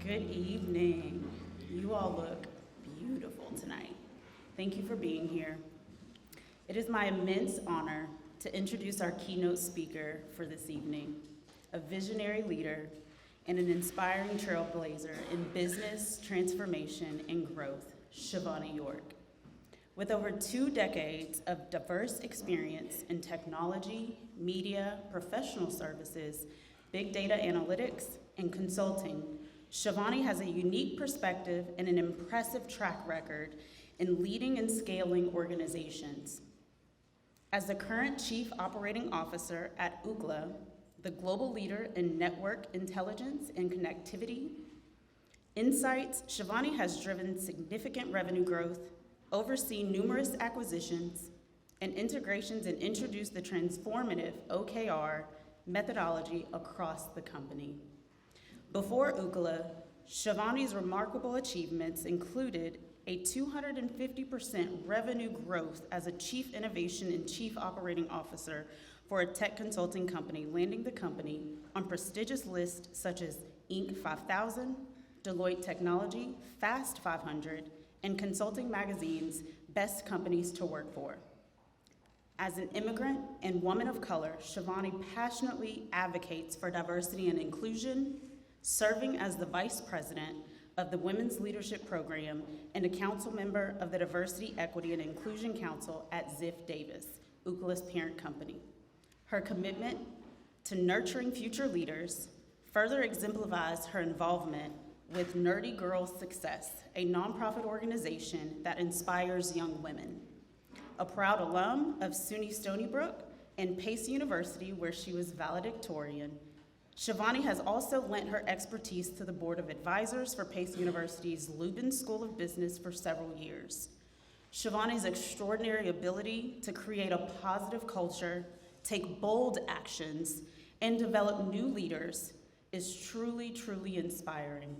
Good evening. You all look beautiful tonight. Thank you for being here. It is my immense honor to introduce our keynote speaker for this evening, a visionary leader and an inspiring trailblazer in business, transformation, and growth, Shivani York. With over 2 decades of diverse experience in technology, media, professional services, big data analytics, and consulting, Shivani has a unique perspective and an impressive track record in leading and scaling organizations. As the current Chief Operating Officer at Ookla, the global leader in network intelligence and connectivity, insights, Shivani has driven significant revenue growth, overseen numerous acquisitions and integrations, and introduced the transformative OKR methodology across the company. Before Ookla, Shivani's remarkable achievements included a 250% revenue growth as a Chief Innovation and Chief Operating Officer for a tech consulting company, landing the company on prestigious lists such as Inc. 5000, Deloitte Technology, Fast 500, and Consulting Magazine's Best Companies to Work For. As an immigrant and woman of color, Shivani passionately advocates for diversity and inclusion, serving as the Vice President of the Women's Leadership Program and a council member of the Diversity, Equity, and Inclusion Council at Ziff Davis, Ookla's parent company. Her commitment to nurturing future leaders further exemplifies her involvement with Nerdy Girls Success, a nonprofit organization that inspires young women. A proud alum of SUNY Stony Brook and Pace University, where she was valedictorian, Shivani has also lent her expertise to the Board of Advisors for Pace University's Lubin School of Business for several years. Shivani's extraordinary ability to create a positive culture, take bold actions, and develop new leaders is truly, truly inspiring.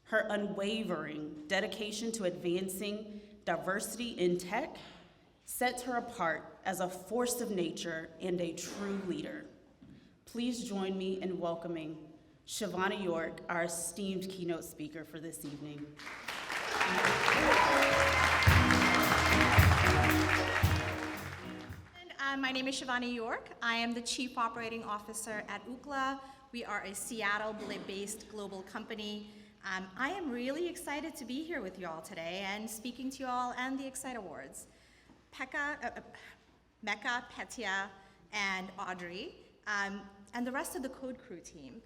Her unwavering dedication to advancing diversity in tech sets her apart as a force of nature and a true leader. Please join me in welcoming Shivani York, our esteemed keynote speaker for this evening. My name is Shivani York. I am the Chief Operating Officer at Ookla. We are a Seattle-based global company. I am really excited to be here with you all today and speaking to you all and the ExCITE Awards. Mecca, Petya, and Audrey, and the rest of the CodeCrew team,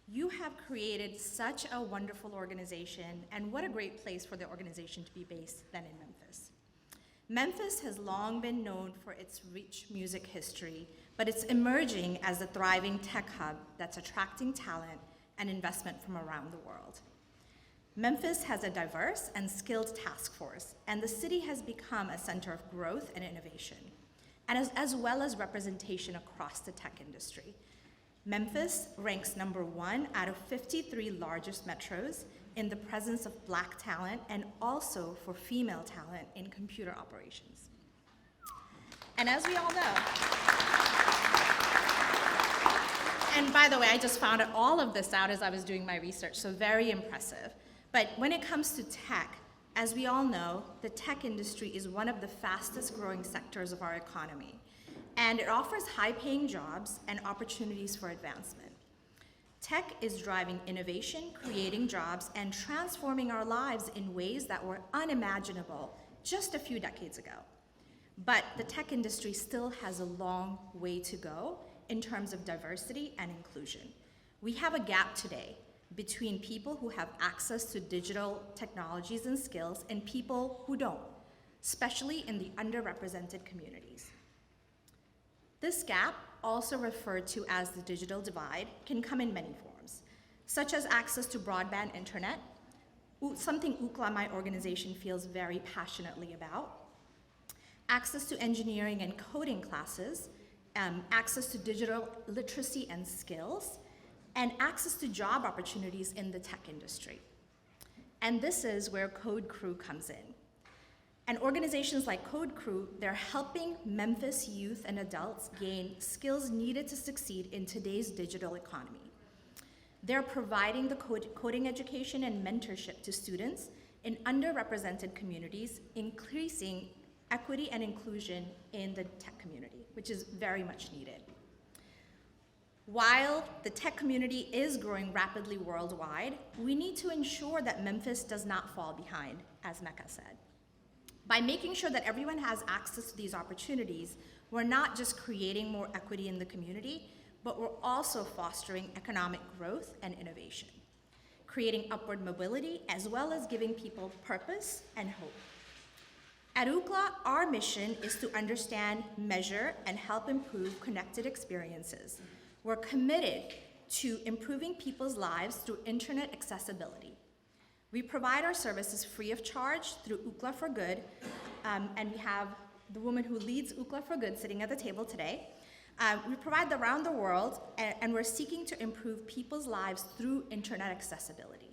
you have created such a wonderful organization, and what a great place for the organization to be based than in Memphis. Memphis has long been known for its rich music history, but it's emerging as a thriving tech hub that's attracting talent and investment from around the world. Memphis has a diverse and skilled task force, and the city has become a center of growth and innovation, and as well as representation across the tech industry. Memphis ranks #1 out of 53 largest metros in the presence of Black talent and also for female talent in computer operations. And as we all know, and by the way, I just found all of this out as I was doing my research, so very impressive. But when it comes to tech, as we all know, the tech industry is one of the fastest growing sectors of our economy, and it offers high-paying jobs and opportunities for advancement. Tech is driving innovation, creating jobs, and transforming our lives in ways that were unimaginable just a few decades ago. But the tech industry still has a long way to go in terms of diversity and inclusion. We have a gap today between people who have access to digital technologies and skills and people who don't, especially in the underrepresented communities. This gap, also referred to as the digital divide, can come in many forms, such as access to broadband internet, something Ookla, my organization, feels very passionately about, access to engineering and coding classes, access to digital literacy and skills, and access to job opportunities in the tech industry. And this is where CodeCrew comes in. And organizations like CodeCrew, they're helping Memphis youth and adults gain skills needed to succeed in today's digital economy. They're providing the coding education and mentorship to students in underrepresented communities, increasing equity and inclusion in the tech community, which is very much needed. While the tech community is growing rapidly worldwide, we need to ensure that Memphis does not fall behind, as Mecca said. By making sure that everyone has access to these opportunities, we're not just creating more equity in the community, but we're also fostering economic growth and innovation, creating upward mobility, as well as giving people purpose and hope. At Ookla, our mission is to understand, measure, and help improve connected experiences. We're committed to improving people's lives through internet accessibility. We provide our services free of charge through Ookla for Good, and we have the woman who leads Ookla for Good sitting at the table today. We provide them around the world, and we're seeking to improve people's lives through internet accessibility.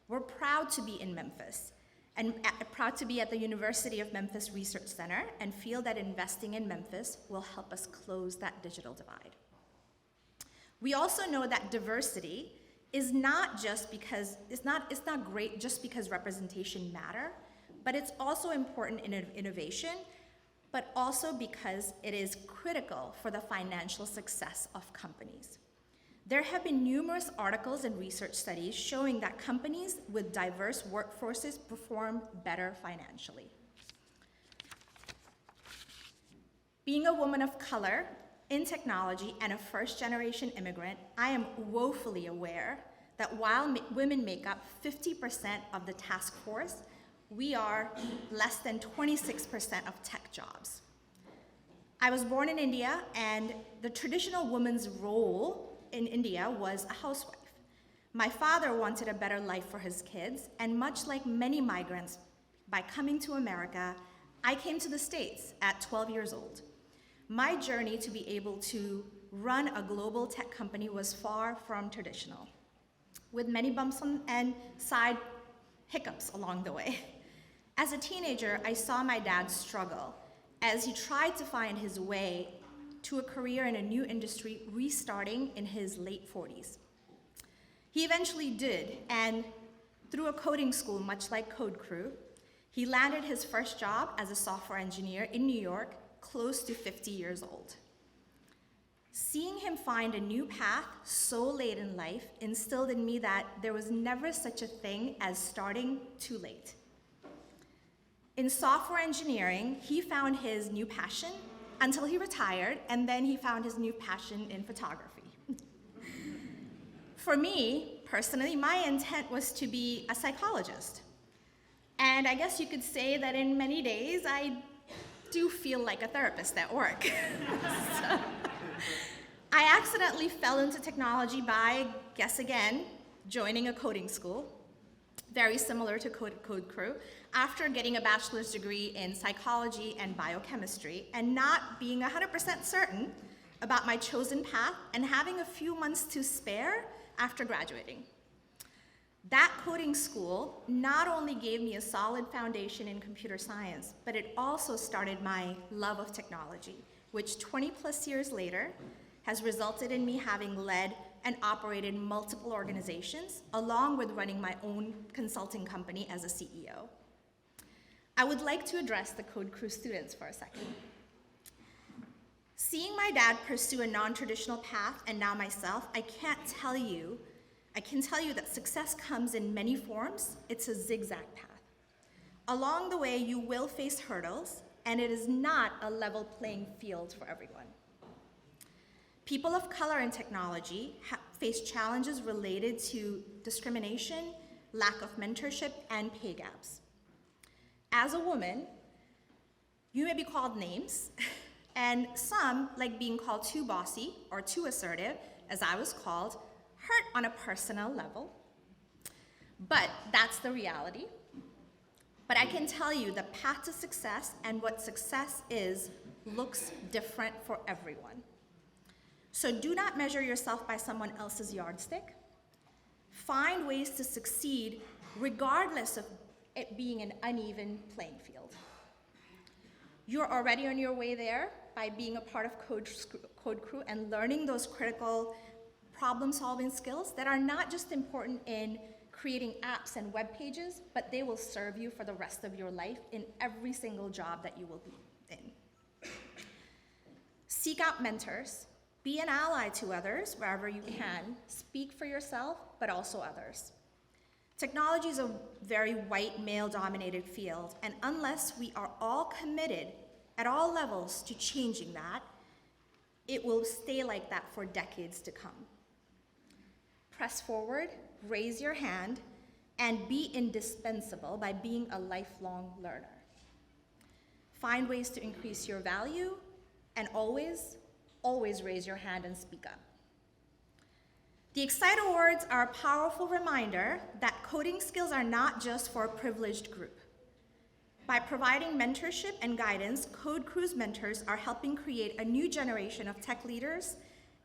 We're proud to be in Memphis, and proud to be at the University of Memphis Research Center, and feel that investing in Memphis will help us close that digital divide. We also know that diversity is not just because, it's not great just because representation matter, but it's also important in innovation, but also because it is critical for the financial success of companies. There have been numerous articles and research studies showing that companies with diverse workforces perform better financially. Being a woman of color in technology and a first-generation immigrant, I am woefully aware that while women make up 50% of the task force, we are less than 26% of tech jobs. I was born in India, and the traditional woman's role in India was a housewife. My father wanted a better life for his kids, and much like many migrants, by coming to America, I came to the States at 12 years old. My journey to be able to run a global tech company was far from traditional, with many bumps and side hiccups along the way. As a teenager, I saw my dad struggle as he tried to find his way to a career in a new industry, restarting in his late 40s. He eventually did, and through a coding school, much like CodeCrew, he landed his first job as a software engineer in New York, close to 50 years old. Seeing him find a new path so late in life instilled in me that there was never such a thing as starting too late. In software engineering, he found his new passion until he retired, and then he found his new passion in photography. For me, personally, my intent was to be a psychologist. And I guess you could say that in many days, I do feel like a therapist at work. So, I accidentally fell into technology by, guess again, joining a coding school, very similar to CodeCrew, after getting a bachelor's degree in psychology and biochemistry, and not being 100% certain about my chosen path and having a few months to spare after graduating. That coding school not only gave me a solid foundation in computer science, but it also started my love of technology, which 20 plus years later has resulted in me having led and operated multiple organizations, along with running my own consulting company as a CEO. I would like to address the CodeCrew students for a second. Seeing my dad pursue a non-traditional path, and now myself, I can tell you that success comes in many forms. It's a zigzag path. Along the way, you will face hurdles, and it is not a level playing field for everyone. People of color in technology face challenges related to discrimination, lack of mentorship, and pay gaps. As a woman, you may be called names, and some, like being called too bossy or too assertive, as I was called, hurt on a personal level. But that's the reality. But I can tell you the path to success and what success is looks different for everyone. So do not measure yourself by someone else's yardstick. Find ways to succeed regardless of it being an uneven playing field. You're already on your way there by being a part of CodeCrew and learning those critical problem-solving skills that are not just important in creating apps and web pages, but they will serve you for the rest of your life in every single job that you will be in. Seek out mentors. Be an ally to others wherever you can. Speak for yourself, but also others. Technology is a very white, male-dominated field, and unless we are all committed at all levels to changing that, it will stay like that for decades to come. Press forward, raise your hand, and be indispensable by being a lifelong learner. Find ways to increase your value, and always, always raise your hand and speak up. The ExCITE Awards are a powerful reminder that coding skills are not just for a privileged group. By providing mentorship and guidance, CodeCrew's mentors are helping create a new generation of tech leaders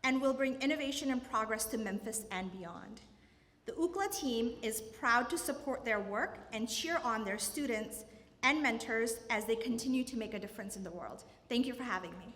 and will bring innovation and progress to Memphis and beyond. The Ookla team is proud to support their work and cheer on their students and mentors as they continue to make a difference in the world. Thank you for having me.